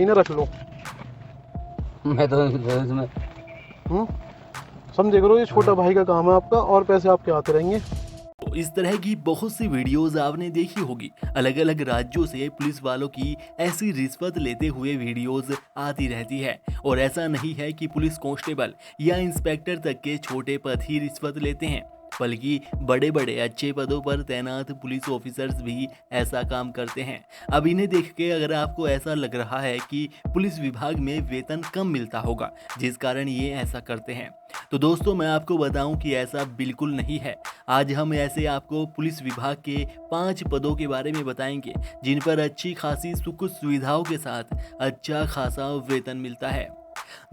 इन्हें रख लो। मैं तो इसमें हम्म, समझे करो, ये छोटा भाई का काम है आपका, और पैसे आपके आते रहेंगे। तो इस तरह की बहुत सी वीडियोस आपने देखी होगी। अलग अलग राज्यों से पुलिस वालों की ऐसी रिश्वत लेते हुए वीडियोस आती रहती है। और ऐसा नहीं है कि पुलिस कांस्टेबल या इंस्पेक्टर तक के छोटे पद ही रिश्वत लेते हैं, बल्कि बड़े बड़े अच्छे पदों पर तैनात पुलिस ऑफिसर्स भी ऐसा काम करते हैं। अब इन्हें देख के अगर आपको ऐसा लग रहा है कि पुलिस विभाग में वेतन कम मिलता होगा जिस कारण ये ऐसा करते हैं, तो दोस्तों मैं आपको बताऊं कि ऐसा बिल्कुल नहीं है। आज हम ऐसे आपको पुलिस विभाग के 5 पदों के बारे में बताएंगे जिन पर अच्छी खासी सुख सुविधाओं के साथ अच्छा खासा वेतन मिलता है।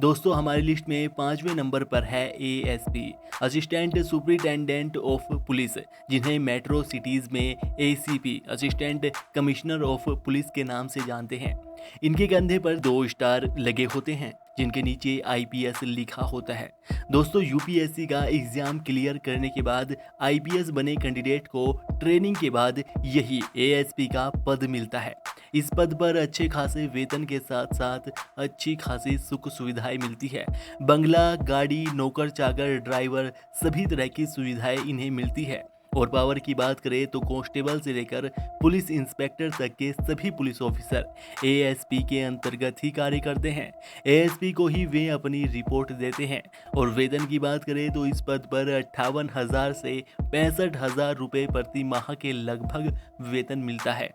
दोस्तों हमारी लिस्ट में 5वें नंबर पर है ASP, assistant superintendent of police, जिन्हें मेट्रो सिटीज में ACP, assistant commissioner of police के नाम से जानते हैं। इनके कंधे पर 2 स्टार लगे होते हैं जिनके नीचे आईपीएस लिखा होता है। दोस्तों यूपीएससी का एग्जाम क्लियर करने के बाद आईपीएस बने कैंडिडेट को ट्रेनिंग के बाद यही एएसपी का पद मिलता है। इस पद पर अच्छे खासे वेतन के साथ साथ अच्छी खासी सुख सुविधाएं मिलती है। बंगला, गाड़ी, नौकर चाकर, ड्राइवर, सभी तरह की सुविधाएं इन्हें मिलती है। और पावर की बात करें तो कांस्टेबल से लेकर पुलिस इंस्पेक्टर तक के सभी पुलिस ऑफिसर एएसपी के अंतर्गत ही कार्य करते हैं। एएसपी को ही वे अपनी रिपोर्ट देते हैं। और वेतन की बात करें तो इस पद पर 58,000 से 65,000 रुपये प्रति माह के लगभग वेतन मिलता है।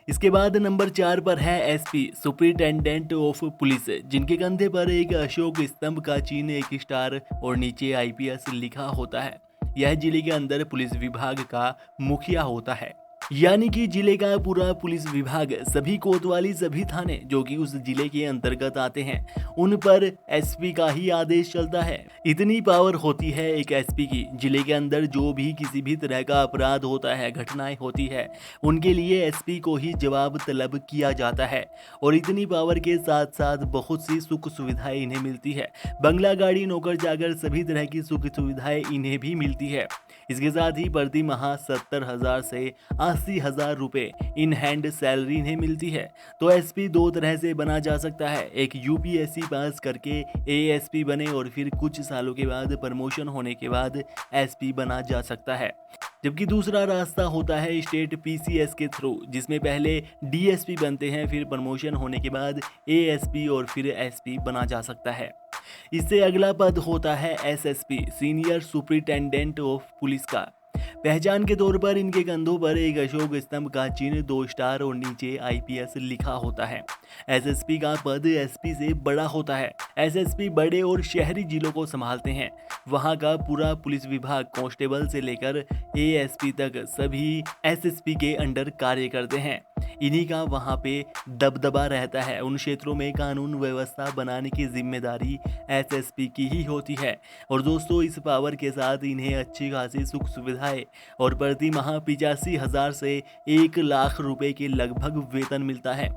इसके बाद नंबर 4 पर है एसपी, सुपरिटेंडेंट ऑफ पुलिस, जिनके कंधे पर एक अशोक स्तंभ का चिन्ह, 1 स्टार और नीचे आईपीएस लिखा होता है। यह जिले के अंदर पुलिस विभाग का मुखिया होता है, यानी कि जिले का पूरा पुलिस विभाग, सभी कोतवाली, सभी थाने जो कि उस जिले के अंतर्गत आते हैं, उन पर एसपी का ही आदेश चलता है। इतनी पावर होती है एक एसपी की। जिले के अंदर जो भी किसी भी तरह का अपराध होता है, घटनाएं होती है, उनके लिए एसपी को ही जवाब तलब किया जाता है। और इतनी पावर के साथ साथ बहुत सी सुख सुविधाएं इन्हें मिलती है। बंगला, गाड़ी, नौकर चाकर, सभी तरह की सुख सुविधाएं इन्हें भी मिलती है। इसके साथ ही प्रति माह 70,000 से 80,000 रुपए इन हैंड सैलरी इन्हें मिलती है। तो एसपी 2 तरह से बना जा सकता है, एक यूपीएससी पास करके एएसपी बने और फिर कुछ सालों के बाद प्रमोशन होने के बाद एसपी बना जा सकता है। जबकि दूसरा रास्ता होता है स्टेट पीसीएस के थ्रू, जिसमें पहले डीएसपी बनते हैं, फिर प्रमोशन होने के बाद एएसपी और फिर एसपी बना जा सकता है। इससे अगला पद होता है SSP, senior superintendent of police का। पहचान के तौर पर इनके कंधों पर एक अशोक स्तंभ का चिन्ह, 2 स्टार और नीचे आईपीएस लिखा होता है। एसएसपी का पद एसपी से बड़ा होता है। एसएसपी बड़े और शहरी जिलों को संभालते हैं। वहां का पूरा पुलिस विभाग कांस्टेबल से लेकर एएसपी तक सभी एसएसपी के अंडर कार्य करते हैं। इन्हीं का वहां पे दबदबा रहता है। उन क्षेत्रों में कानून व्यवस्था बनाने की जिम्मेदारी एसएसपी की ही होती है। और दोस्तों इस पावर के साथ इन्हें अच्छी खासी सुख सुविधाएं और प्रति माह 85,000 से 1 लाख रुपए के लगभग वेतन मिलता है।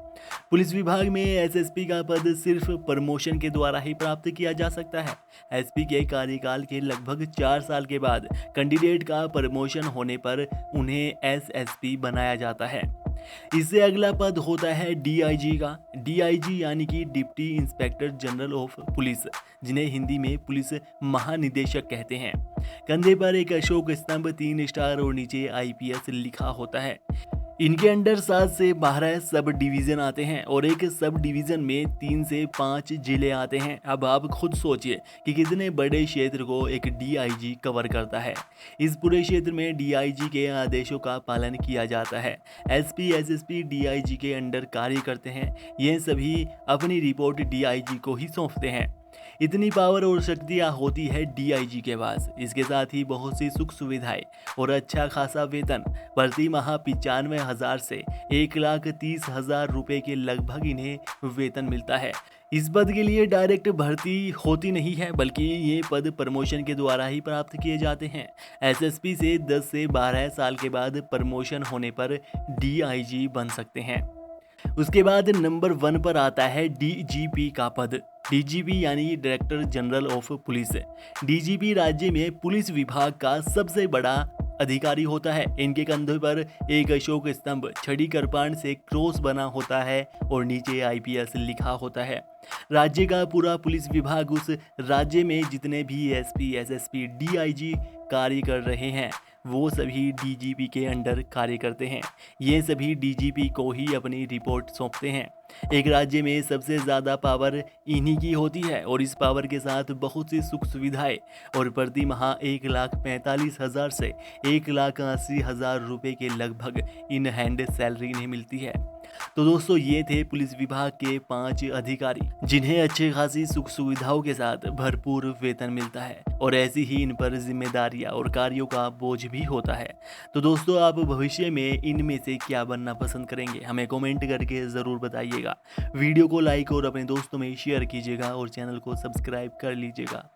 पुलिस विभाग में एसएसपी का पद सिर्फ प्रमोशन के द्वारा ही प्राप्त किया जा सकता है। एसपी के कार्यकाल के लगभग 4 साल के बाद कैंडिडेट का प्रमोशन होने पर उन्हें एसएसपी बनाया जाता है। इससे अगला पद होता है डीआईजी का। डीआईजी यानी कि deputy inspector general of police, जिन्हें हिंदी में पुलिस महानिदेशक कहते हैं। कंधे पर एक अशोक स्तंभ, 3 स्टार और नीचे आईपीएस लिखा होता है। इनके अंडर 7 से 12 सब डिवीज़न आते हैं और एक सब डिवीज़न में 3 से 5 जिले आते हैं। अब आप खुद सोचिए कि कितने बड़े क्षेत्र को एक डीआईजी कवर करता है। इस पूरे क्षेत्र में डीआईजी के आदेशों का पालन किया जाता है। एसपी, एसएसपी डीआईजी के अंडर कार्य करते हैं। ये सभी अपनी रिपोर्ट डीआईजी को ही सौंपते हैं। इतनी पावर और शक्तियाँ होती है डीआईजी के पास। इसके साथ ही बहुत सी सुख सुविधाएं और अच्छा खासा वेतन, प्रति माह 95,000 से 1,30,000 रुपए के लगभग इन्हें वेतन मिलता है। इस पद के लिए डायरेक्ट भर्ती होती नहीं है, बल्कि ये पद प्रमोशन के द्वारा ही प्राप्त किए जाते हैं। एसएसपी से 10 से 12 साल के बाद प्रमोशन होने पर डीआईजी बन सकते हैं। उसके बाद नंबर 1 पर आता है डीजीपी का पद। डीजीपी यानी director general of police. DGP राज्य में पुलिस विभाग का सबसे बड़ा अधिकारी होता है। इनके कंधे पर एक अशोक स्तंभ छड़ी कृपाण से क्रॉस बना होता है और नीचे IPS लिखा होता है। राज्य का पूरा पुलिस विभाग, उस राज्य में जितने भी SP, SSP, DIG कार्य कर रहे हैं वो सभी DGP के अंडर कार्य करते हैं। ये सभी DGP को ही अपनी रिपोर्ट सौंपते हैं। एक राज्य में सबसे ज़्यादा पावर इन्हीं की होती है और इस पावर के साथ बहुत सी सुख सुविधाएं और प्रति माह 1,45,000 से 1,80,000 रुपये के लगभग इन हैंड सैलरी इन्हें मिलती है। तो दोस्तों, ये थे पुलिस विभाग के 5 अधिकारी जिन्हें अच्छे खासी सुख सुविधाओं के साथ भरपूर वेतन मिलता है और ऐसी ही इन पर जिम्मेदारियां और कार्यों का बोझ भी होता है। तो दोस्तों, आप भविष्य में इनमें से क्या बनना पसंद करेंगे, हमें कमेंट करके ज़रूर बताइएगा। वीडियो को लाइक और अपने दोस्तों में शेयर कीजिएगा और चैनल को सब्सक्राइब कर लीजिएगा।